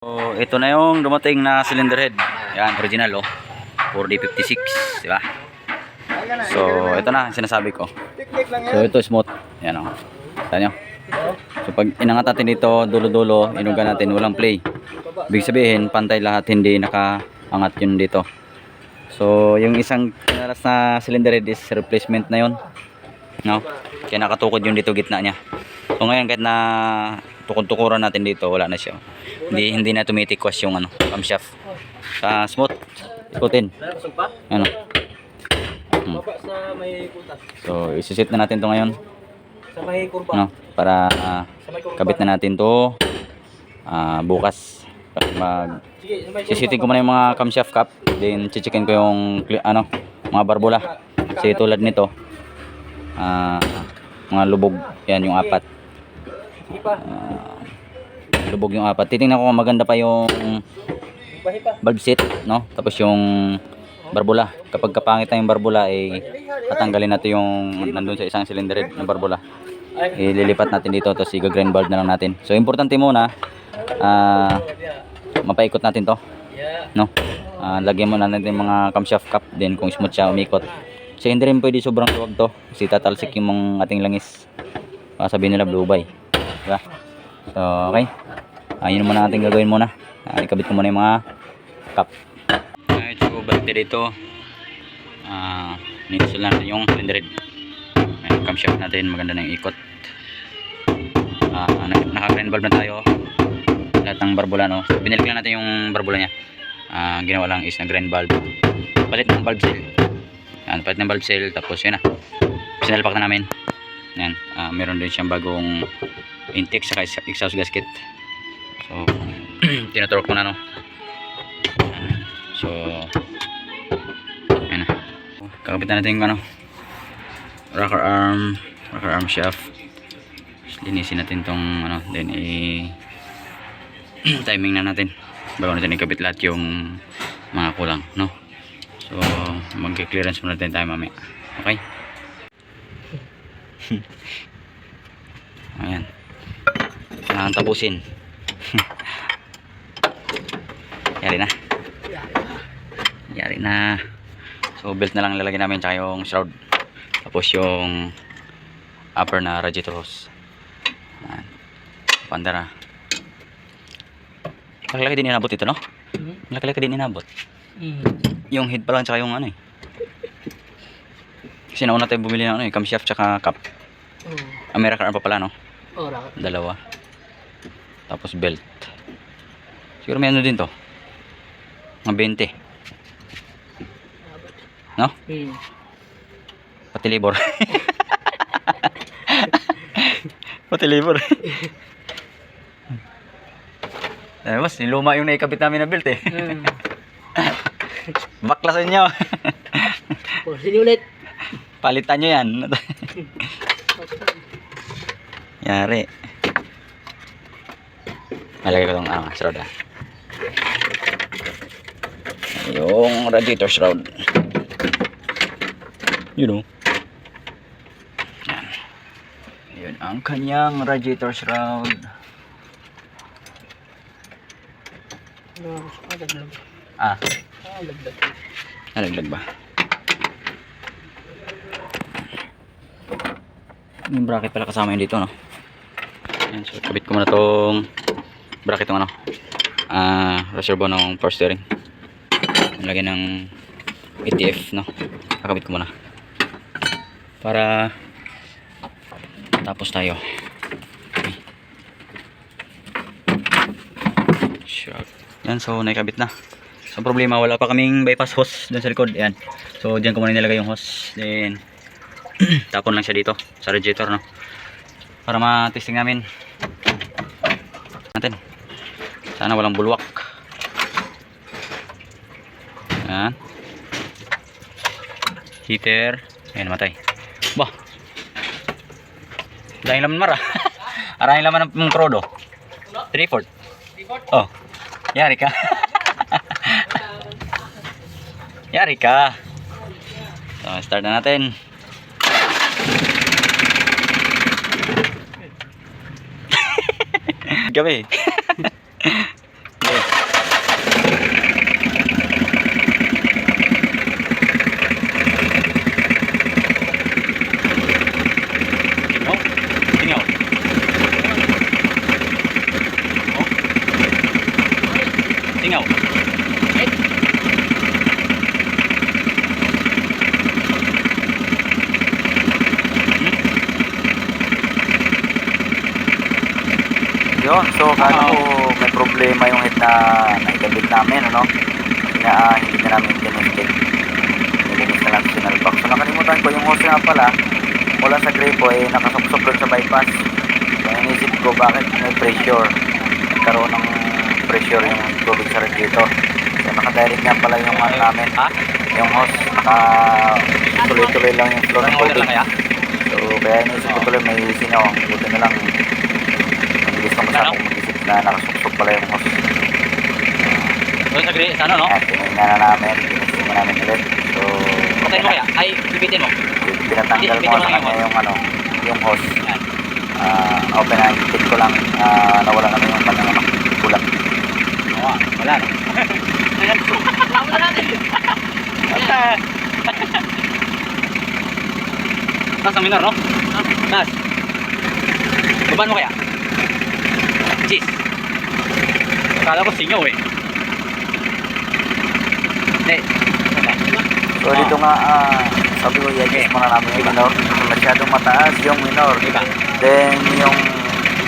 So, ito na yung dumating na cylinder head. Yan, original 4D56, di ba? So, ito na sinasabi ko. So, ito smooth. Yan Tignan nyo. So, pag inangat natin dito, dulo-dulo, inugan natin, walang play. Ibig sabihin, pantay lahat, hindi nakaangat yun dito. So, yung isang kinalas na cylinder head is replacement na yun. No? Kaya nakatukod yung dito gitna niya. So, ngayon kahit na tukod-tukuran natin dito, wala na siya. Hindi na tumitikwas yung camshaft. Smooth. Ikutin. Ano? So, isisit na natin to ngayon. No? Para kabit na natin to bukas. Sisitin ko muna yung mga camshaft cap. Then, chichikin ko yung mga barbula. Kasi tulad nito, mga lubog. Yan yung apat. Lubog yung apat. Titingnan ko kung maganda pa yung valve set, no? Tapos yung barbula. Kapag kapangit na yung barbula, tatanggalin natin yung nandun sa isang cylinder head ng barbula. Ililipat natin dito, tapos i-grind valve na lang natin. So, importante muna, mapaikot natin to, no? Lagyan muna natin mga camshaft cap, then kung smooth siya, umikot. Kasi hindi rin pwede sobrang luwag to, kasi tatalsik yung ating langis. Sabihin nila blue bay, diba? So, okay. Yun muna natin gagawin muna. Ikabit ko muna yung mga cap. Alright, so balik dito. Nisul natin yung cylinder head. Ayan, camshaft natin, maganda na yung ikot. Naka-grind valve na tayo. Lahat ng barbula, no? So, binalik lang natin yung barbula niya. Ginawa lang is na grind valve. Palit ng valve seal. Ayan, palit ng valve seal. Tapos yun na. Sinalpak na namin. Ayan, meron din siyang bagong intake saka exhaust gasket. So, tinatorok ko na, no? So, ayan na. Kakabit na natin yung rocker arm shaft. Linisin natin tong then timing na natin bago natin ikabit lahat yung mga kulang, no? So, mag-clearance muna natin tayo mamaya. Okay? Ayan. Kailangan tapusin. Yari na. So, belt na lang lalagyan namin, tsaka yung shroud. Tapos yung upper na radiator hose. Ayan. Pandara. Laki-laki din inabot ito, no? Laki-laki din inabot. Yung head pa lang, tsaka yung kasi nauna tayo bumili ng camshaft tsaka cap. American arm pa pala, no? Dalawa. Tapos belt. Siguro may din to. Mga 20. No? Pati libor. Pati libor. Mas luma yung naikabit namin na belt Baklasan nyo. Ulit. Palitan nyo yan. Yari. Nalagay ko itong shroud yung radiator shroud. Yan. Yun ang kanyang radiator shroud. Nalaglag ba? Yung bracket pala kasama yun dito, no? Yan, so kabit ko muna tong bracket ng reservoir ng power steering. Lagyan ng ATF, no? Kakabit ko muna para tapos tayo. Okay. Sure. Yan, so naikabit na. So problema, wala pa kaming bypass hose dun sa likod. Yan, so dyan ko muna nilagay yung hose, then tapon lang siya dito sa radiator, no? Para ma-testing natin. Sana walang bulwak. Yan. Heater. Ayan, namatay. Bah, dahil laman mara. Arahin laman ng trodo. 3/4. Oh, yari ka. Yari ka. So, start na natin. Gabi. Singaw. Yun, so kala ko may problema yung head na naikabit namin, ano? Hindi na namin tinistik. Nilinis na lang signal box. So nakalimutan ko yung hose nga pala, mula sa gripo eh nakasupsop doon sa bypass. So inisip ko bakit may pressure. Nagkaroon ng pressure yung tubig sa radiator. So nakadirect nga pala yung ano namin, yung hose. Tuloy-tuloy lang yung flow ng tubig. So kaya inisip ko tuloy may singaw. Buti na lang mabilis na masama kung mag-isip na nakasupsop pala yung hose. Doon sa grid, sa ano, no? At tinignan na namin, tinisip na namin ulit. So Patayin mo kaya? Ay, bibitin mo. pinatanggal ko sa kanya yung ano, yung hose. Yan. Open na tip ko lang, nawala naman yung kanyang ano, bulat. Oo, wala, no? Wala natin. Taas ang minor, no? Taas. Babaan mo kaya? Cheese. Akala ko singaw eh. Hindi. So dito nga, sabi ko, i-adjust muna namin yung minor. Masyadong mataas yung minor. Diba? Then yung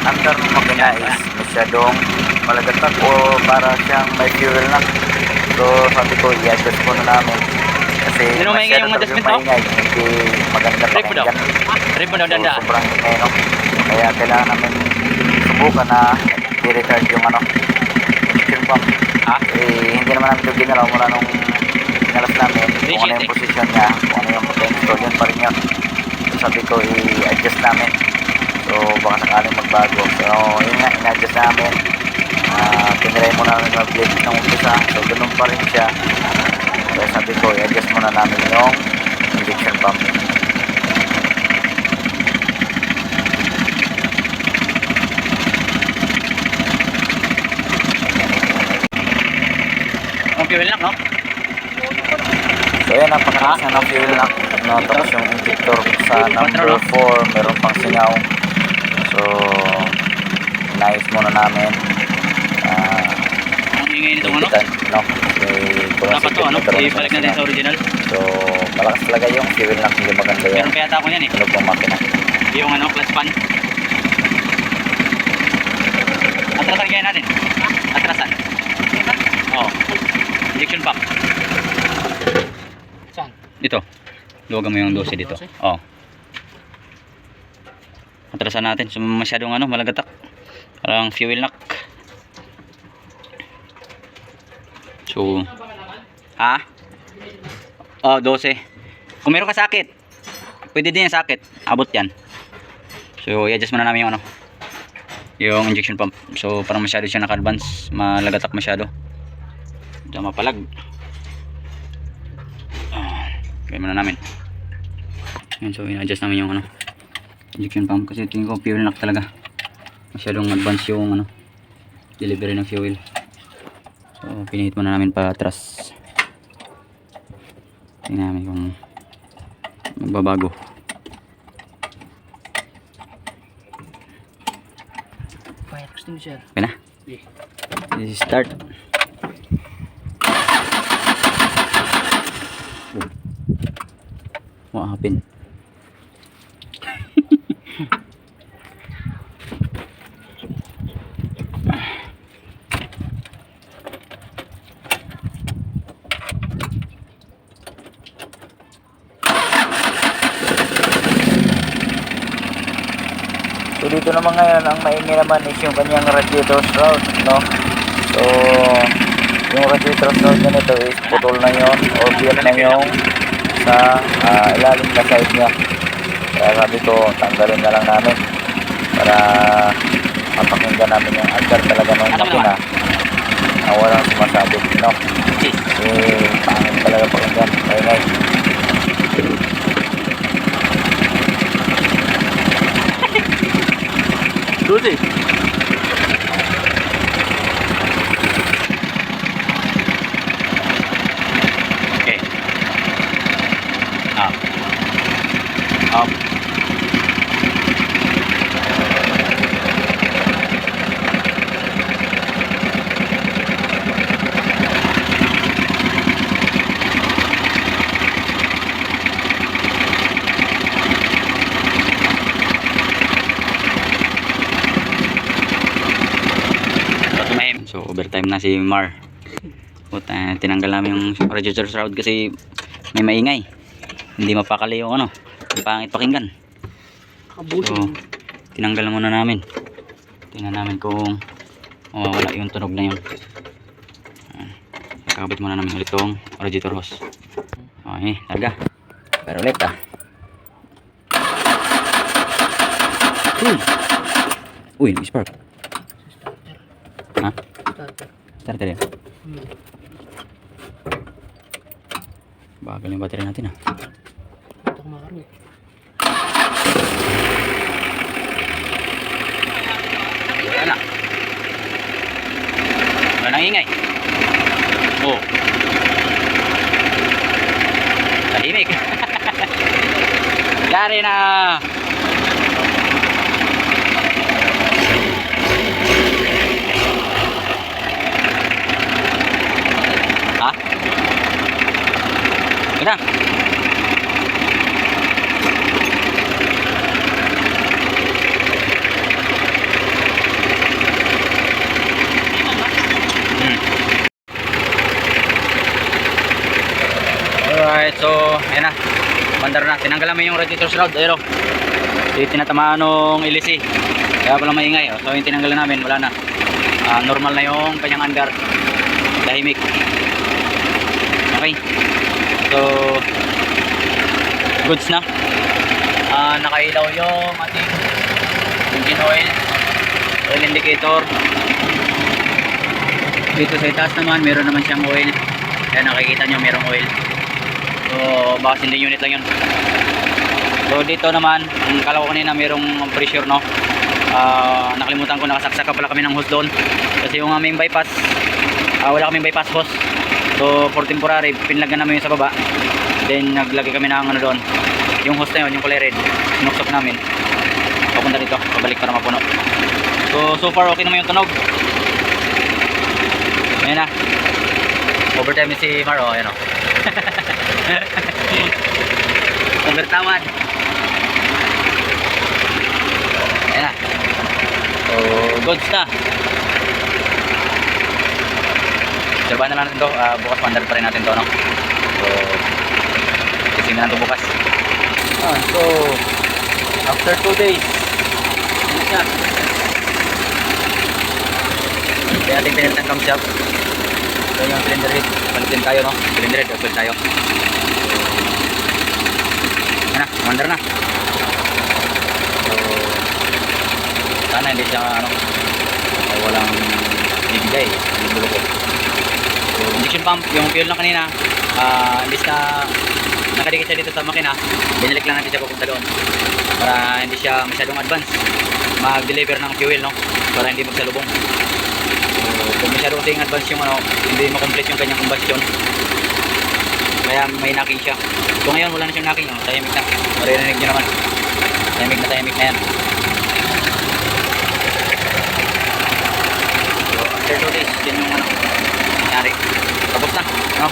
under ng makina is masyadong malagatak o para siyang may fuel na. So sabi ko, i-adjust muna namin. Kasi Hindi mo maingay yung talagang adjustment, no? maingay. Hindi maganda Rip mo daw. pakinggan. Rip mo daw, danda. So, sobrang ingay, no? Kaya kailangan namin subukan na i-recharge yung ano, engine pump. Eh, hindi naman namin ito ginalaw mula nung pinalas namin. Kung ano yung position niya, kung ano yung potential, yun pa rin yun. So, sabi ko, i-adjust namin. So, baka sakaling magbago. So, yun nga, in-adjust namin. Tiniray muna namin mag-blade ng umpisa. So, ganun pa rin siya. Kaya sabi ko, i-adjust muna namin yung injection pump. Ang fuel lock, no? So ayan, napakalakas na ng fuel lock, no? Tapos yung injector sa number 4 meron pang singaw. So inayos muna namin, Ang ingay nitong ano? ipitan, no? Dapat to, ano? Ibalik natin sa original. So malakas talaga yung fuel lock, hindi maganda yung Meron kaya ako yan eh. tunog ng makina. Yung ano, clutch pan. Atrasan kaya natin. Atrasan. Oo. Injection pump. Saan? Dito. Luwagan mo yung 12 dito. Oo. Atrasan natin. So, masyadong ano, malagatak. Parang fuel lock. So, ha? Oh, 12. Kung meron ka sakit, pwede din yung sakit. Abot yan. So, i-adjust muna namin yung ano, yung injection pump. So, parang masyado siya naka-advance. Malagatak masyado. Ito mapalag. Gawin muna namin. Yan, so, i-adjust namin yung ano, injection pump. Kasi tingin ko fuel lock talaga. Masyadong advance yung ano, delivery ng fuel. So, pinihit muna namin pa atras. Tingnan namin kung magbabago. Fire extinguisher. Okay na? This is start. What happened? So dito naman ngayon, ang maingay naman is yung kanyang radiator shroud, no? So yung radiator shroud na nito is putol na yon o biyak na yung sa ilalim na side niya. Kaya sabi ko, tanggalin na lang namin para mapakinggan namin yung andar talaga ng makina na walang sumasabit, no? Pangit talaga pakinggan, maingay. Susi. Okay. Up. Up. time na si Mar. Puta, tinanggal namin yung radiator shroud kasi may maingay. Hindi mapakali yung ano, yung pangit pakinggan. So, tinanggal muna namin. Tingnan namin kung mawawala yung tunog na yun. Kakabit muna namin ulit itong radiator hose. Okay, larga. Pero ulit Uy, spark. Ha? Starter yun. Bagal yung battery natin Wala. Wala nang ingay. Oh. Tahimik. Yari na. Ha? Ganda. Alright, so ayan na. Mandar na. Tinanggal namin yung radiator shroud. Ayun o. Di tinatamaan ng LC. Kaya pala maingay. So yung tinanggal namin, wala na. Normal na yung kanyang andar. Tahimik. Okay. So goods na. Nakailaw yung ating engine oil indicator. Dito sa itaas naman, meron naman siyang oil. Ayan, nakikita nyo merong oil. So baka hindi unit lang yun. So dito naman, kala ko kanina merong pressure, no. Nakalimutan ko, nakasaksak pala kami ng hose doon. Kasi yung aming bypass, wala kaming bypass hose. So for temporary, pinlagyan namin yung sa baba. Then naglagay kami ng ano doon. Yung hose na yun, yung kulay red, sinuksok namin. Papunta dito, pabalik para mapuno. So far okay naman yung tunog. Ayan na. Overtime si Maro, ayan o. Overtawad. Ayan na. So goods na. Obserbahan na lang natin ito. Bukas mandar pa rin natin ito, no? So kising na lang ito bukas. So after 2 days, ano siya? Kaya ating pinit ng camshaft. So yung cylinder head, palitin tayo, no? Cylinder head, oil tayo. So yan na, mandar na. So sana hindi siya ano, walang bibigay yung dulo ko. So injection pump, yung fuel na kanina, imbis na nakadikit siya dito sa makina, binalik lang natin siya papunta doon para hindi siya masyadong advance mag-deliver ng fuel, no? Para hindi magsalubong. So kung masyado kasing advance yung ano, hindi makomplete yung kanyang combustion, kaya may knocking siya. So ngayon wala na siyang knocking, no? Tahimik na, maririnig nyo naman, tahimik na yan. So after 2 days, yun yung ano nangyari, tapos na, no?